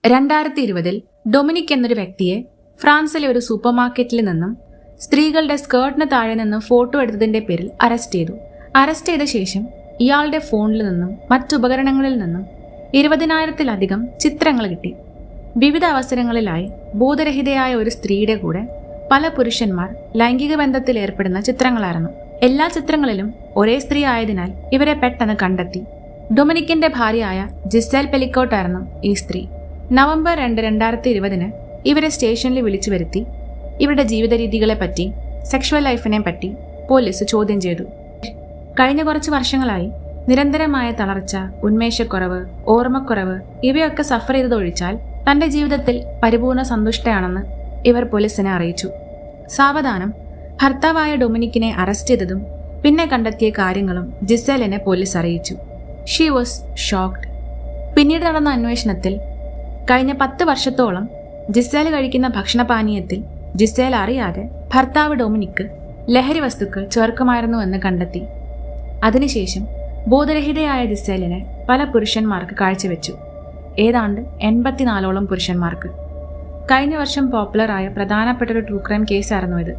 2020 Dominic എന്നൊരു വ്യക്തിയെ ഫ്രാൻസിലെ ഒരു സൂപ്പർമാർക്കറ്റിൽ നിന്നും സ്ത്രീകളുടെ സ്കേർട്ടിന് താഴെ നിന്നും ഫോട്ടോ എടുത്തതിന്റെ പേരിൽ അറസ്റ്റ് ചെയ്തു. അറസ്റ്റ് ചെയ്ത ശേഷം ഇയാളുടെ ഫോണിൽ നിന്നും മറ്റുപകരണങ്ങളിൽ നിന്നും 20,000-ലധികം ചിത്രങ്ങൾ കിട്ടി. വിവിധ അവസരങ്ങളിലായി ബോധരഹിതയായ ഒരു സ്ത്രീയുടെ കൂടെ പല പുരുഷന്മാർ ലൈംഗിക ബന്ധത്തിൽ ഏർപ്പെടുന്ന ചിത്രങ്ങളായിരുന്നു. എല്ലാ ചിത്രങ്ങളിലും ഒരേ സ്ത്രീ ആയതിനാൽ ഇവരെ പെട്ടെന്ന് കണ്ടെത്തി. ഡൊമിനിക്കിന്റെ ഭാര്യയായ ജിസേൽ പെലിക്കോട്ടായിരുന്നു ഈ സ്ത്രീ. നവംബർ 2, 2020 ഇവരെ സ്റ്റേഷനിൽ വിളിച്ചു വരുത്തി ഇവരുടെ ജീവിത രീതികളെപ്പറ്റി, സെക്ഷുവൽ ലൈഫിനെ പറ്റി പോലീസ് ചോദ്യം ചെയ്തു. കഴിഞ്ഞ കുറച്ച് വർഷങ്ങളായി നിരന്തരമായ തളർച്ച, ഉന്മേഷക്കുറവ്, ഓർമ്മക്കുറവ് ഇവയൊക്കെ സഫർ ചെയ്തതൊഴിച്ചാൽ തന്റെ ജീവിതത്തിൽ പരിപൂർണ സന്തുഷ്ടയാണെന്ന് ഇവർ പോലീസിനെ അറിയിച്ചു. സാവധാനം ഭർത്താവായ ഡൊമിനിക്കിനെ അറസ്റ്റ് ചെയ്തതും പിന്നെ കണ്ടെത്തിയ കാര്യങ്ങളും ജിസേലിനെ പോലീസ് അറിയിച്ചു. She was shocked. പിന്നീട് നടന്ന അന്വേഷണത്തിൽ കഴിഞ്ഞ 10 വർഷത്തോളം ജിസേൽ കഴിക്കുന്ന ഭക്ഷണപാനീയത്തിൽ ജിസേൽ അറിയാതെ ഭർത്താവ് ഡൊമിനിക്ക് ലഹരി വസ്തുക്കൾ ചേർക്കുമായിരുന്നുവെന്ന് കണ്ടെത്തി. അതിനുശേഷം ബോധരഹിതയായ ജിസേലിനെ പല പുരുഷന്മാർക്ക് കാഴ്ചവെച്ചു. ഏതാണ്ട് 84ഓളം പുരുഷന്മാർക്ക്. കഴിഞ്ഞ വർഷം പോപ്പുലറായ പ്രധാനപ്പെട്ട ഒരു ട്രൂ ക്രൈം കേസായിരുന്നു ഇത്.